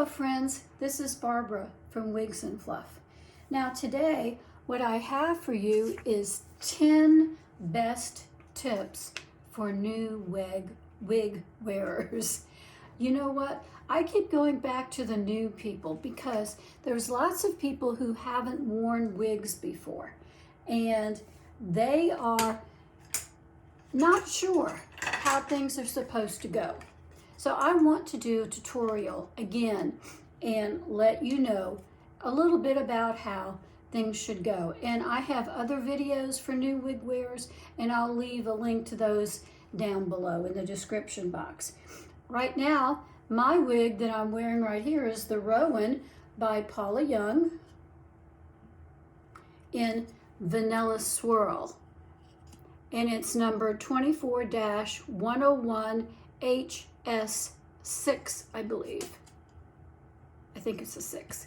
Hello friends, this is Barbara from Wigs and Fluff. Now today, what I have for you is 10 best tips for new wig wearers. You know what? I keep going back to the new people because there's lots of people who haven't worn wigs before and they are not sure how things are supposed to go. So I want to do a tutorial again and let you know a little bit about how things should go. And I have other videos for new wig wearers and I'll leave a link to those down below in the description box. Right now, my wig that I'm wearing right here is the ROWAN by Paula Young in Vanilla Swirl. And it's number 24-101HS6, I believe. I think it's a 6.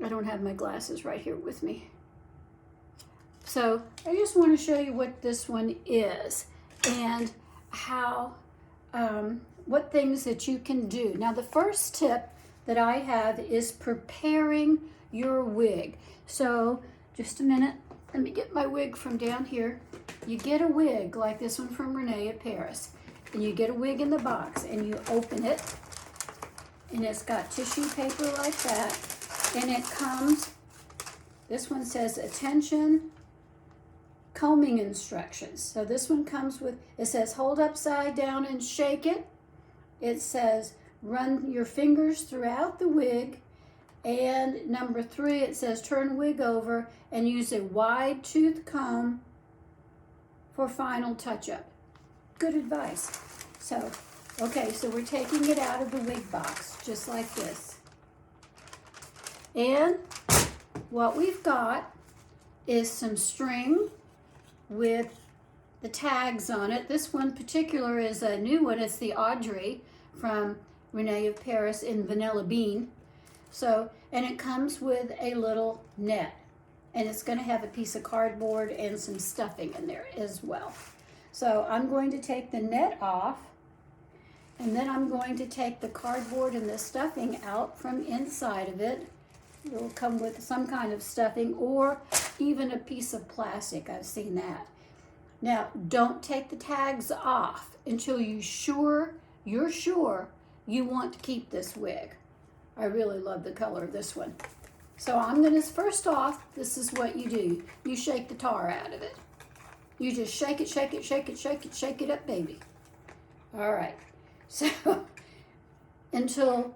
I don't have my glasses right here with me. So I just want to show you what this one is and how, what things that you can do. Now the first tip that I have is preparing your wig. So just a minute, let me get my wig from down here. You get a wig like this one from Rene at Paris. And you get a wig in the box and you open it. And it's got tissue paper like that. And it comes, this one says attention, combing instructions. So this one comes with, it says hold upside down and shake it. It says run your fingers throughout the wig. And number 3, it says turn wig over and use a wide tooth comb for final touch-up. Good advice. So, okay, so we're taking it out of the wig box, just like this. And what we've got is some string with the tags on it. This one particular is a new one. It's the AUDREY from Rene of Paris in Vanilla Bean. So, and it comes with a little net. And it's going to have a piece of cardboard and some stuffing in there as well. So I'm going to take the net off, and then I'm going to take the cardboard and the stuffing out from inside of it. It will come with some kind of stuffing or even a piece of plastic. I've seen that. Now, don't take the tags off until you're sure you want to keep this wig. I really love the color of this one. So I'm going to, first off, this is what you do. You shake the tar out of it. You just shake it, shake it, shake it, shake it, shake it up, baby. All right. So until,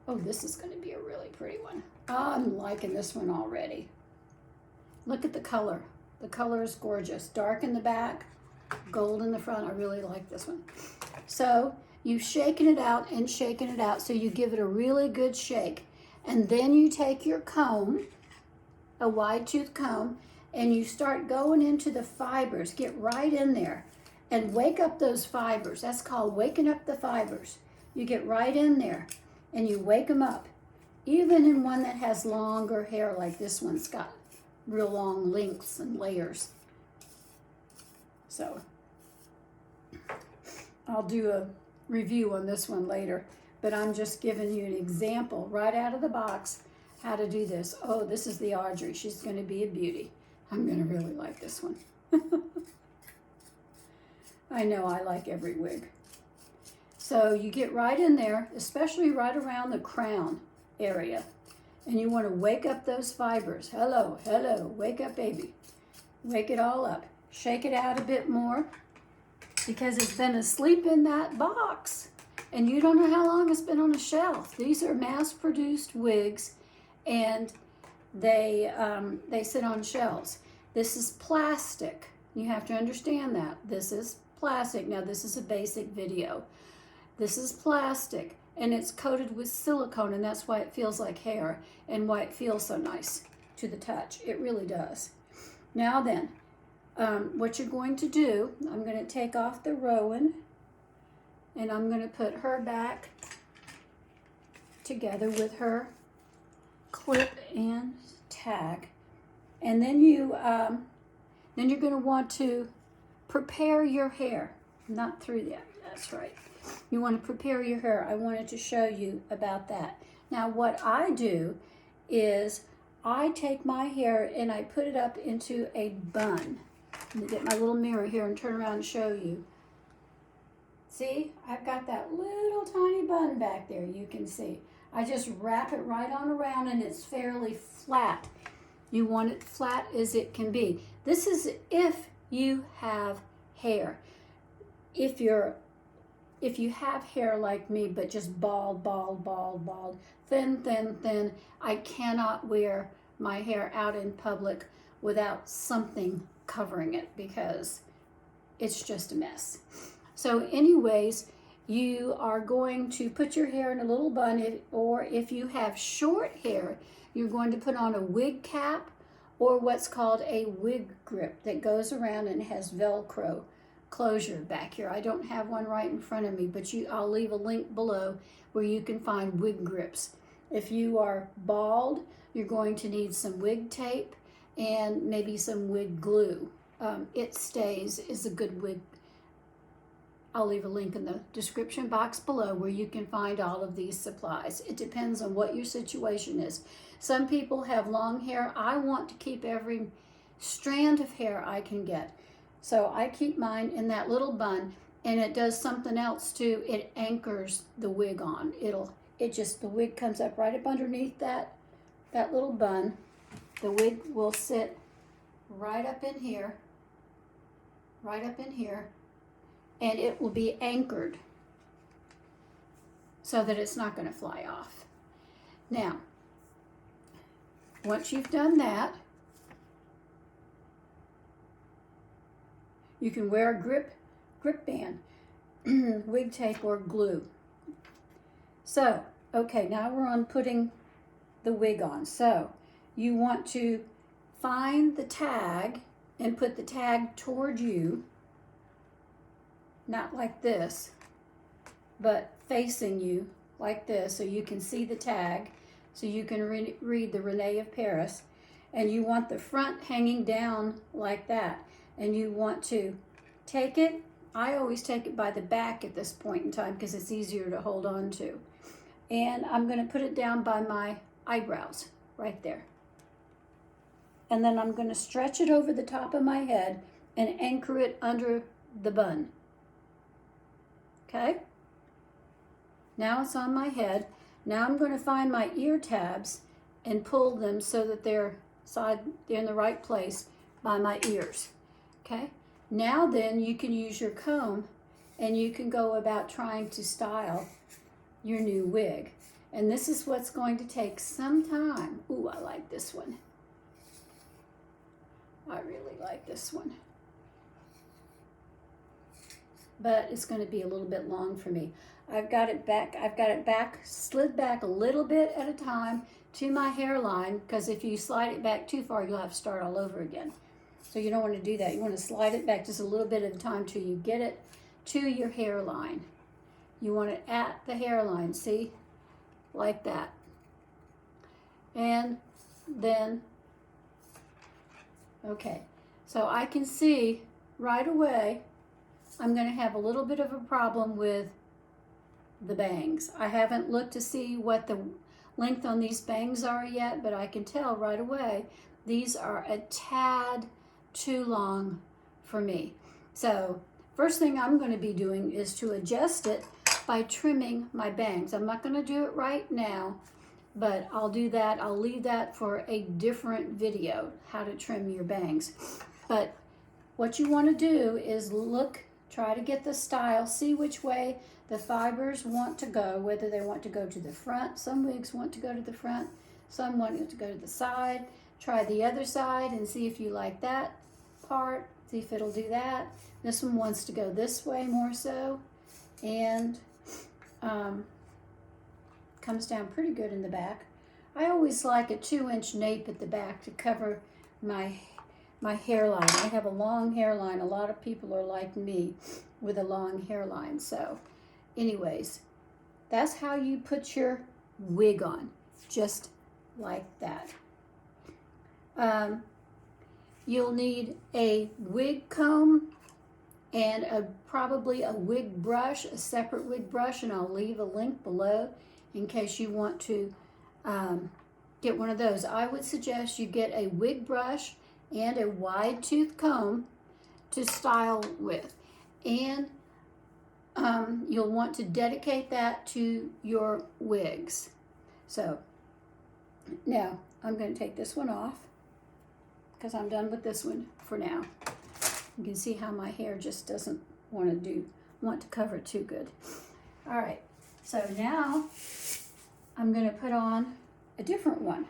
oh, this is going to be a really pretty one. I'm liking this one already. Look at the color. The color is gorgeous. Dark in the back, gold in the front. I really like this one. So you've shaken it out and shaken it out. So you give it a really good shake. And then you take your comb, a wide tooth comb, and you start going into the fibers. Get right in there and wake up those fibers. That's called waking up the fibers. You get right in there and you wake them up. Even in one that has longer hair like this one's got real long lengths and layers. So I'll do a review on this one later. But I'm just giving you an example right out of the box how to do this. Oh, this is the AUDREY. She's going to be a beauty. I'm going to really like this one. I know I like every wig. So you get right in there, especially right around the crown area. And you want to wake up those fibers. Hello, hello, wake up, baby. Wake it all up. Shake it out a bit more because it's been asleep in that box. And you don't know how long it's been on a shelf. These are mass-produced wigs, and they sit on shelves. This is plastic. You have to understand that. This is plastic. Now, this is a basic video. This is plastic, and it's coated with silicone, and that's why it feels like hair and why it feels so nice to the touch. It really does. Now then, what you're going to do, I'm going to take off the ROWAN, and I'm going to put her back together with her clip and tag. And then you're going to want to prepare your hair. Not through that. That's right. You want to prepare your hair. I wanted to show you about that. Now what I do is I take my hair and I put it up into a bun. Let me get my little mirror here and turn around and show you. See, I've got that little tiny bun back there, you can see. I just wrap it right on around and it's fairly flat. You want it flat as it can be. This is if you have hair. If you have hair like me, but just bald, bald, bald, bald, thin, thin, thin, I cannot wear my hair out in public without something covering it because it's just a mess. So anyways, you are going to put your hair in a little bun, or if you have short hair, you're going to put on a wig cap or what's called a wig grip that goes around and has Velcro closure back here. I don't have one right in front of me, but I'll leave a link below where you can find wig grips. If you are bald, you're going to need some wig tape and maybe some wig glue. It Stays is a good wig. I'll leave a link in the description box below where you can find all of these supplies. It depends on what your situation is. Some people have long hair. I want to keep every strand of hair I can get. So I keep mine in that little bun, and it does something else too. It anchors the wig on. The wig comes up right up underneath that little bun. The wig will sit right up in here, and it will be anchored so that it's not going to fly off. Now, once you've done that, you can wear a grip band, wig tape, or glue. So, okay, now we're on putting the wig on. So, you want to find the tag and put the tag toward you, not like this, but facing you like this, so you can see the tag, so you can read the Rene of Paris. And you want the front hanging down like that. And you want to take it, I always take it by the back at this point in time because it's easier to hold on to. And I'm going to put it down by my eyebrows, right there. And then I'm going to stretch it over the top of my head and anchor it under the bun. Okay? Now it's on my head. Now I'm going to find my ear tabs and pull them so that they're in the right place by my ears. Okay? Now then you can use your comb and you can go about trying to style your new wig. And this is what's going to take some time. Ooh, I like this one. I really like this one. But it's going to be a little bit long for me. I've got it back, slid back a little bit at a time to my hairline, because if you slide it back too far, you'll have to start all over again. So you don't want to do that. You want to slide it back just a little bit at a time till you get it to your hairline. You want it at the hairline, see? Like that. And then, okay. So I can see right away I'm going to have a little bit of a problem with the bangs. I haven't looked to see what the length on these bangs are yet, but I can tell right away these are a tad too long for me. So first thing I'm going to be doing is to adjust it by trimming my bangs. I'm not going to do it right now, but I'll do that. I'll leave that for a different video, how to trim your bangs. But what you want to do is try to get the style, see which way the fibers want to go, whether they want to go to the front. Some wigs want to go to the front, some want it to go to the side. Try the other side and see if you like that part, see if it'll do that. This one wants to go this way more so, and comes down pretty good in the back. I always like a 2-inch nape at the back to cover my hairline. I have a long hairline. A lot of people are like me with a long hairline. So anyways, that's how you put your wig on, just like that. You'll need a wig comb and probably a wig brush, a separate wig brush, and I'll leave a link below in case you want to get one of those. I would suggest you get a wig brush and a wide tooth comb to style with. And you'll want to dedicate that to your wigs. So now I'm going to take this one off because I'm done with this one for now. You can see how my hair just doesn't want to cover it too good. All right, so now I'm going to put on a different one.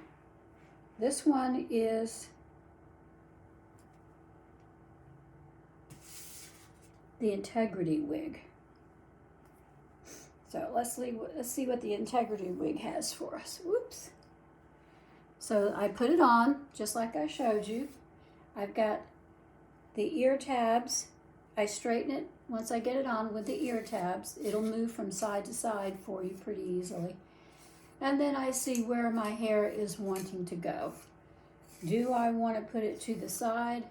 This one is the Integrity wig. So let's see what the Integrity wig has for us. Whoops. So I put it on just like I showed you. I've got the ear tabs. I straighten it once I get it on with the ear tabs. It'll move from side to side for you pretty easily. And then I see where my hair is wanting to go. Do I want to put it to the side?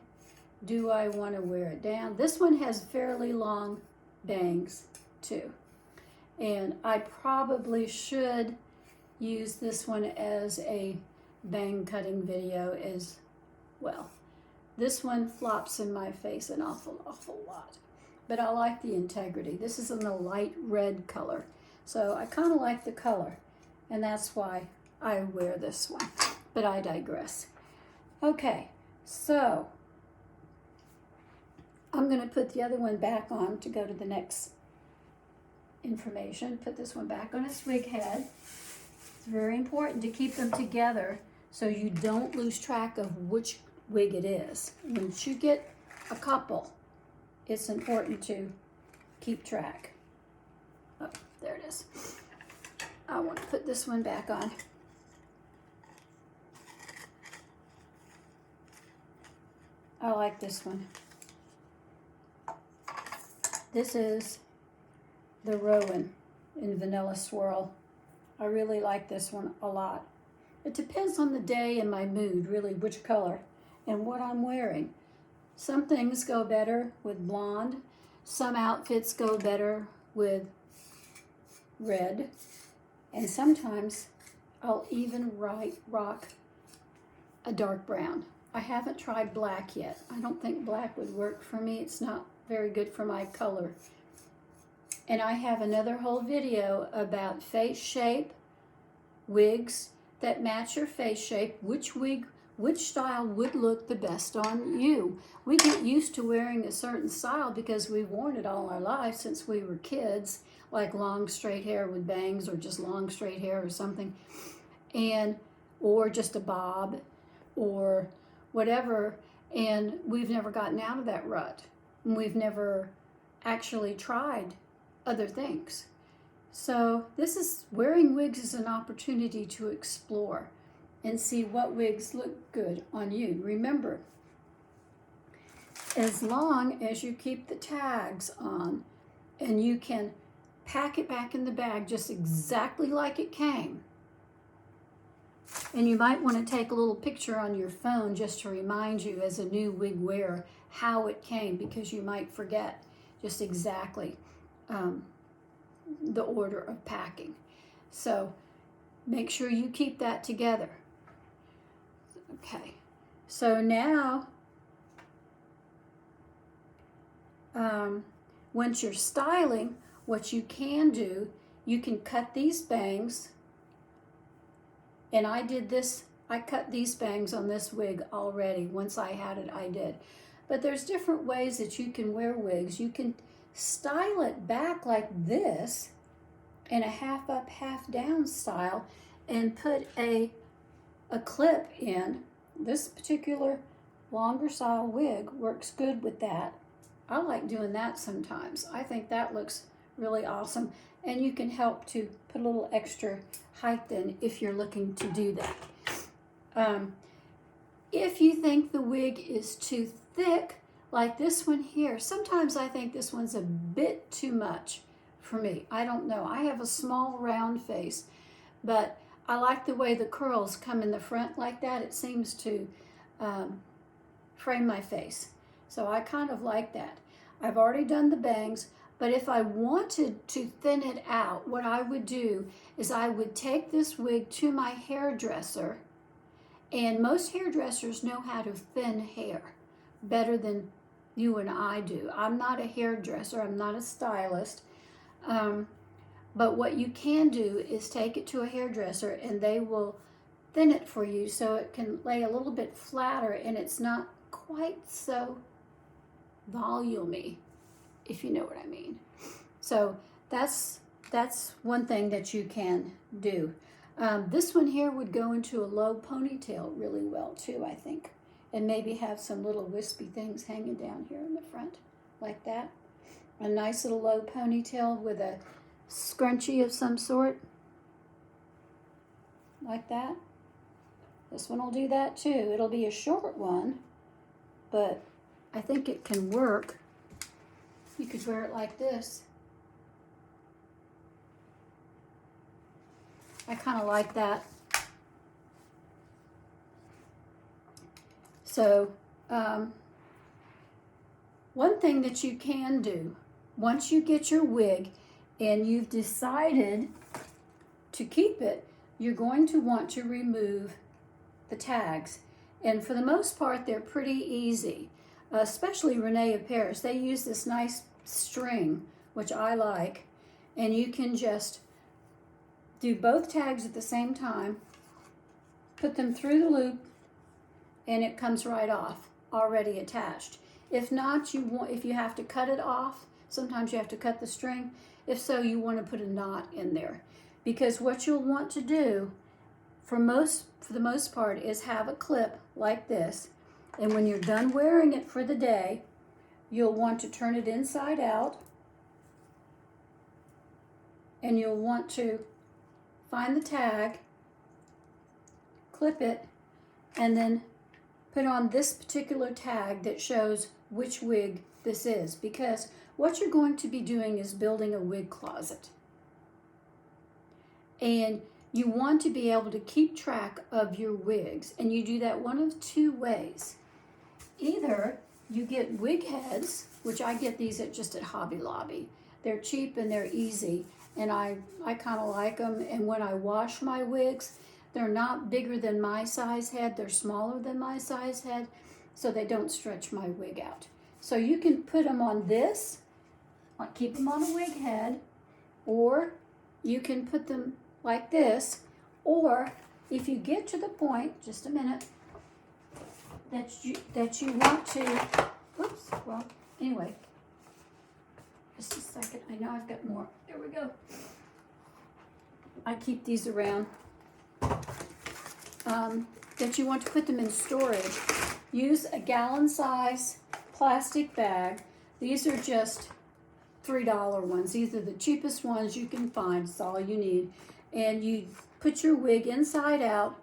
Do I want to wear it down? This one has fairly long bangs too. And I probably should use this one as a bang cutting video as well. This one flops in my face an awful lot. But I like the Integrity. This is in a light red color. So I kind of like the color. And that's why I wear this one. But I digress. Okay, so I'm going to put the other one back on to go to the next information. Put this one back on its wig head. It's very important to keep them together so you don't lose track of which wig it is. Once you get a couple, it's important to keep track. Oh, there it is. I want to put this one back on. I like this one. This is the ROWAN in Vanilla Swirl. I really like this one a lot. It depends on the day and my mood, really, which color and what I'm wearing. Some things go better with blonde. Some outfits go better with red. And sometimes I'll even rock a dark brown. I haven't tried black yet. I don't think black would work for me. It's not very good for my color. And I have another whole video about face shape, wigs that match your face shape, which style would look the best on you. We get used to wearing a certain style because we've worn it all our lives since we were kids, like long straight hair with bangs or just long straight hair or something, or just a bob or whatever, and we've never gotten out of that rut. And we've never actually tried other things. So wearing wigs is an opportunity to explore and see what wigs look good on you. Remember, as long as you keep the tags on and you can pack it back in the bag just exactly like it came. And you might want to take a little picture on your phone just to remind you as a new wig wearer how it came, because you might forget just exactly the order of packing. So make sure you keep that together. Okay, so now once you're styling, what you can do, you can cut these bangs. And I did this, I cut these bangs on this wig already. Once I had it, I did. But there's different ways that you can wear wigs. You can style it back like this in a half up, half down style and put a clip in. This particular longer style wig works good with that. I like doing that sometimes. I think that looks really awesome. And you can help to put a little extra height in if you're looking to do that. If you think the wig is too thick, like this one here, sometimes I think this one's a bit too much for me. I don't know. I have a small round face, but I like the way the curls come in the front like that. It seems to frame my face. So I kind of like that. I've already done the bangs. But if I wanted to thin it out, what I would do is I would take this wig to my hairdresser, and most hairdressers know how to thin hair better than you and I do. I'm not a hairdresser, I'm not a stylist, but what you can do is take it to a hairdresser and they will thin it for you so it can lay a little bit flatter and it's not quite so volumey, if you know what I mean. So that's one thing that you can do. This one here would go into a low ponytail really well too, I think, and maybe have some little wispy things hanging down here in the front like that. A nice little low ponytail with a scrunchie of some sort like that. This one will do that too. It'll be a short one, but I think it can work. You could wear it like this. I kind of like that. So, one thing that you can do, once you get your wig and you've decided to keep it, you're going to want to remove the tags. And for the most part, they're pretty easy, especially Rene of Paris. They use this nice string, which I like, and you can just do both tags at the same time, put them through the loop, and it comes right off, already attached. If not, if you have to cut it off, sometimes you have to cut the string. If so, you want to put a knot in there, because what you'll want to do for the most part is have a clip like this, and when you're done wearing it for the day, you'll want to turn it inside out, and you'll want to find the tag, clip it, and then put on this particular tag that shows which wig this is, because what you're going to be doing is building a wig closet. And you want to be able to keep track of your wigs, and you do that one of two ways. Either you get wig heads, which I get these just at Hobby Lobby. They're cheap and they're easy, and I kind of like them. And when I wash my wigs, they're not bigger than my size head, they're smaller than my size head, so they don't stretch my wig out. So you can put them on this, keep them on a wig head, or you can put them like this, or if you get to the point, just a minute, that you want to, oops, well, anyway, just a second, I know I've got more, there we go. I keep these around, that you want to put them in storage. Use a gallon size plastic bag. These are just $3 ones. These are the cheapest ones you can find. It's all you need. And you put your wig inside out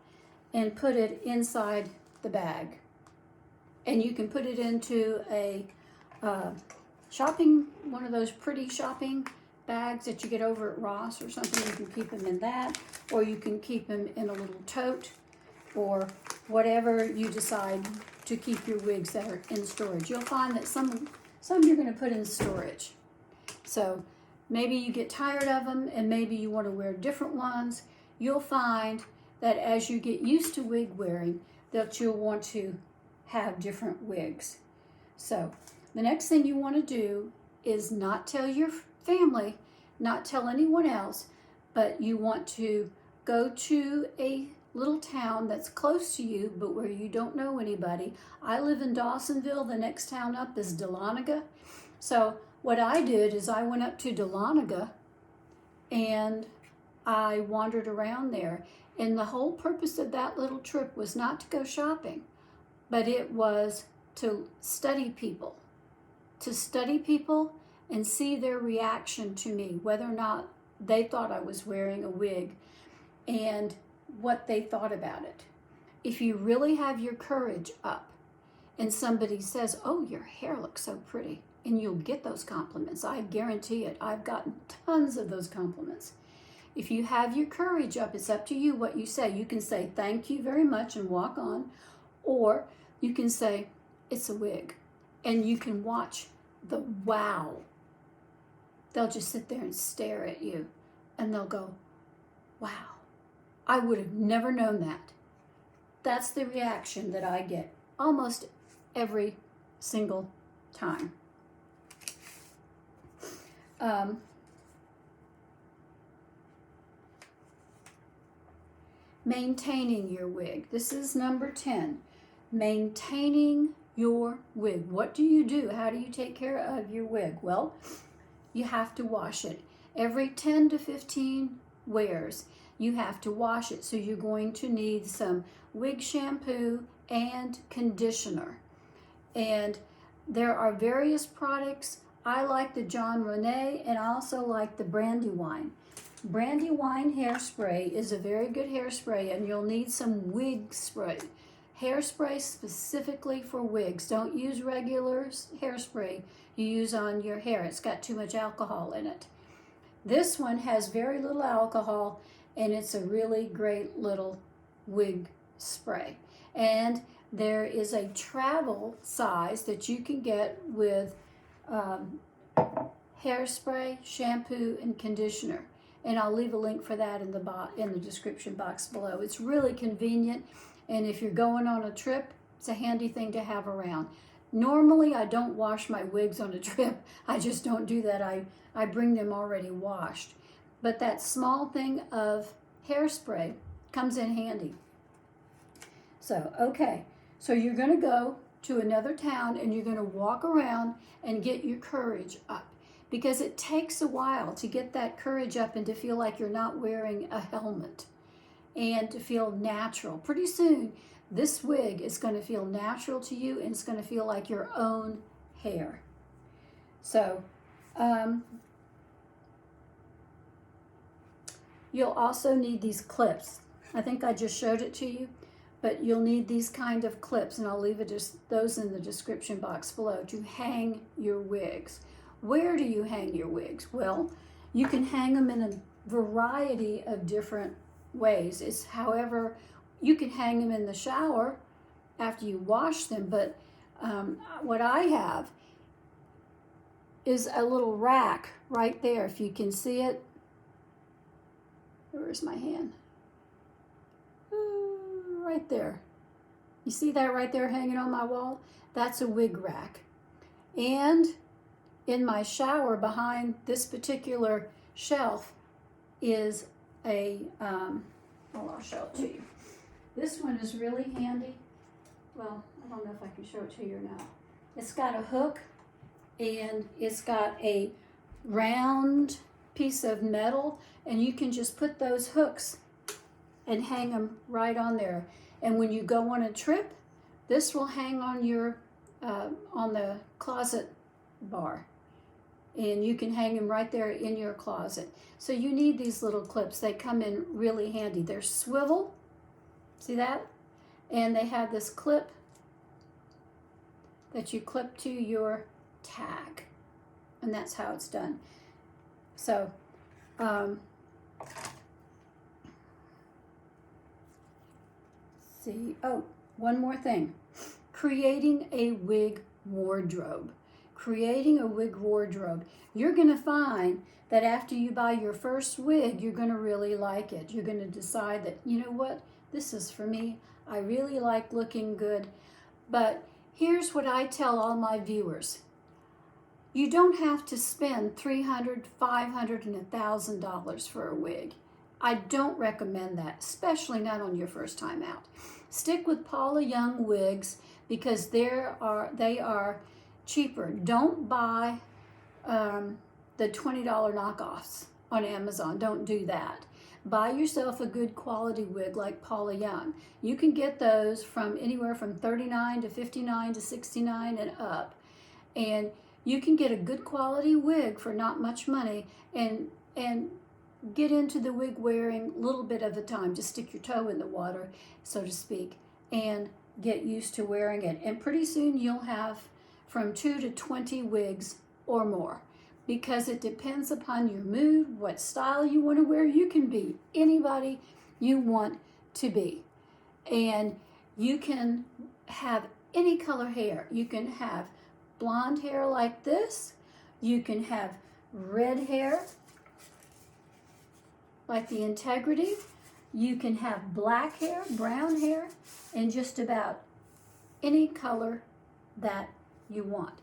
and put it inside the bag. And you can put it into a one of those pretty shopping bags that you get over at Ross or something. You can keep them in that, or you can keep them in a little tote, or whatever you decide to keep your wigs that are in storage. You'll find that some you're going to put in storage. So maybe you get tired of them and maybe you want to wear different ones. You'll find that as you get used to wig wearing, that you'll want to have different wigs. So the next thing you want to do is not tell your family, not tell anyone else, but you want to go to a little town that's close to you, but where you don't know anybody. I live in Dawsonville. The next town up is Dahlonega. So what I did is I went up to Dahlonega and I wandered around there. And the whole purpose of that little trip was not to go shopping, but it was to study people. To study people and see their reaction to me, whether or not they thought I was wearing a wig and what they thought about it. If you really have your courage up and somebody says, "Oh, your hair looks so pretty," and you'll get those compliments. I guarantee it. I've gotten tons of those compliments. If you have your courage up, it's up to you what you say. You can say, "Thank you very much," and walk on, or you can say, "It's a wig," and you can watch the wow they'll just sit there and stare at you, and they'll go, wow, I would have never known that. That's the reaction that I get almost every single time. Maintaining your wig. This is number 10. Maintaining your wig. What do you do? How do you take care of your wig? Well, you have to wash it. Every 10 to 15 wears, you have to wash it. So you're going to need some wig shampoo and conditioner. And there are various products. I like the Rene, and I also like the Brandywine. Brandywine hairspray is a very good hairspray, and you'll need some wig spray. Hairspray specifically for wigs. Don't use regular hairspray you use on your hair. It's got too much alcohol in it. This one has very little alcohol, and it's a really great little wig spray. And there is a travel size that you can get with hairspray, shampoo, and conditioner. And I'll leave a link for that in the description box below. It's really convenient, and if you're going on a trip, it's a handy thing to have around. Normally, I don't wash my wigs on a trip. I just don't do that. I bring them already washed. But that small thing of hairspray comes in handy. So, okay. So you're going to go to another town, and you're going to walk around and get your courage up. Because it takes a while to get that courage up and to feel like you're not wearing a helmet and to feel natural. Pretty soon, this wig is going to feel natural to you, and it's going to feel like your own hair. So, you'll also need these clips. I think I just showed it to you, but you'll need these kind of clips, and I'll leave those in the description box below to hang your wigs. Where do you hang your wigs? Well, you can hang them in a variety of different ways. It's however, you can hang them in the shower after you wash them, but what I have is a little rack right there, if you can see it. Where's my hand? Right there. You see that right there hanging on my wall? That's a wig rack. And in my shower behind this particular shelf is a, I'll show it to you. This one is really handy. Well, I don't know if I can show it to you or not. It's got a hook, and it's got a round piece of metal, and you can just put those hooks and hang them right on there. And when you go on a trip, this will hang on your, on the closet bar. And you can hang them right there in your closet. So you need these little clips. They come in really handy. They're swivel, see that? And they have this clip that you clip to your tag. And that's how it's done. So, see, oh, one more thing. Creating a wig wardrobe. Creating a wig wardrobe. You're going to find that after you buy your first wig, you're going to really like it. You're going to decide that, you know what, this is for me. I really like looking good. But here's what I tell all my viewers. You don't have to spend $300, $500, and $1,000 for a wig. I don't recommend that, especially not on your first time out. Stick with Paula Young wigs because they are cheaper. Don't buy the $20 knockoffs on Amazon. Don't do that. Buy yourself a good quality wig like Paula Young. You can get those from anywhere from $39 to $59 to $69 and up. And you can get a good quality wig for not much money and get into the wig wearing a little bit of a time. Just stick your toe in the water, so to speak, and get used to wearing it. And pretty soon you'll have from 2 to 20 wigs or more, because it depends upon your mood, what style you want to wear. You can be anybody you want to be. And you can have any color hair. You can have blonde hair like this. You can have red hair, like the integrity. You can have black hair, brown hair, and just about any color that you want.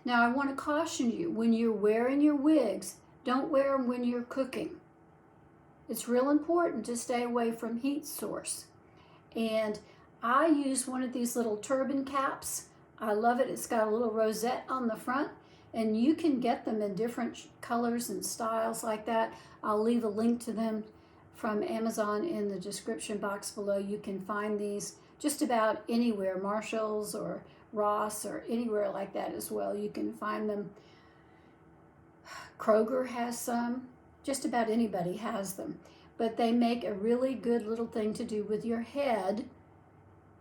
Now, I want to caution you, when you're wearing your wigs, don't wear them when you're cooking. It's real important to stay away from heat source. And I use one of these little turban caps. I love it. It's got a little rosette on the front, and you can get them in different colors and styles like that. I'll leave a link to them from Amazon in the description box below. You can find these just about anywhere, Marshall's or Ross or anywhere like that as well. You can find them. Kroger has some. Just about anybody has them. But they make a really good little thing to do with your head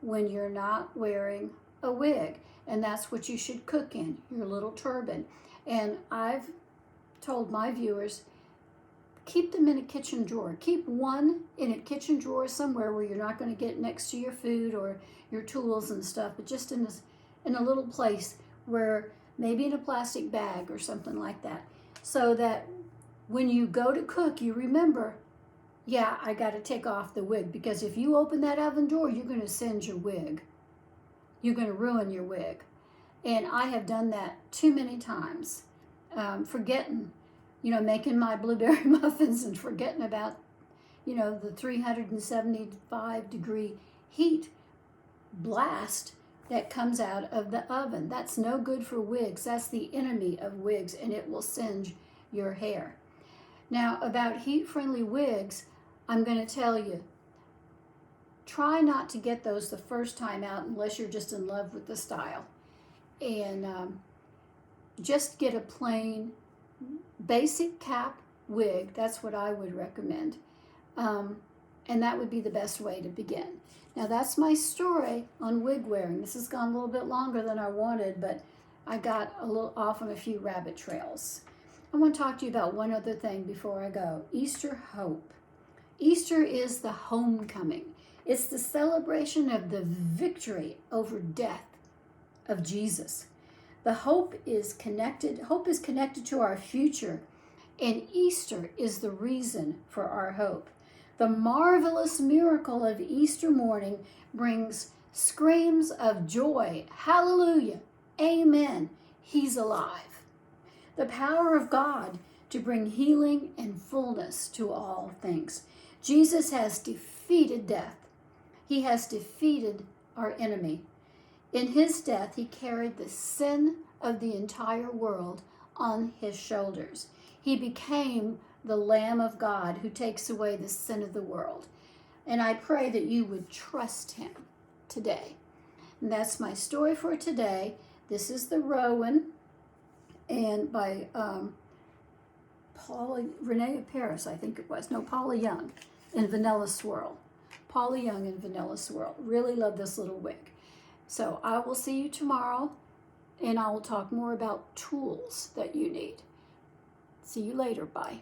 when you're not wearing a wig. And that's what you should cook in, your little turban. And I've told my viewers, keep them in a kitchen drawer. Keep one in a kitchen drawer somewhere where you're not going to get next to your food or your tools and stuff, but just in a little place where, maybe in a plastic bag or something like that, so that when you go to cook, you remember, yeah, I got to take off the wig, because if you open that oven door, you're going to singe your wig. You're going to ruin your wig. And I have done that too many times, forgetting, making my blueberry muffins and forgetting about, the 375-degree heat blast that comes out of the oven. That's no good for wigs. That's the enemy of wigs, and it will singe your hair. Now, about heat-friendly wigs, I'm going to tell you, try not to get those the first time out unless you're just in love with the style. And just get a plain, basic cap wig. That's what I would recommend. And that would be the best way to begin. Now, that's my story on wig wearing. This has gone a little bit longer than I wanted, but I got a little off on a few rabbit trails. I want to talk to you about one other thing before I go. Easter hope. Easter is the homecoming. It's the celebration of the victory over death of Jesus. The hope is connected to our future, and Easter is the reason for our hope. The marvelous miracle of Easter morning brings screams of joy. Hallelujah. Amen. He's alive. The power of God to bring healing and fullness to all things. Jesus has defeated death. He has defeated our enemy. In his death, he carried the sin of the entire world on his shoulders. He became the Lamb of God who takes away the sin of the world. And I pray that you would trust him today. And that's my story for today. This is the ROWAN, and by Rene of Paris, I think it was. No, Paula Young in Vanilla Swirl. Paula Young in Vanilla Swirl. Really love this little wig. So I will see you tomorrow, and I will talk more about tools that you need. See you later. Bye.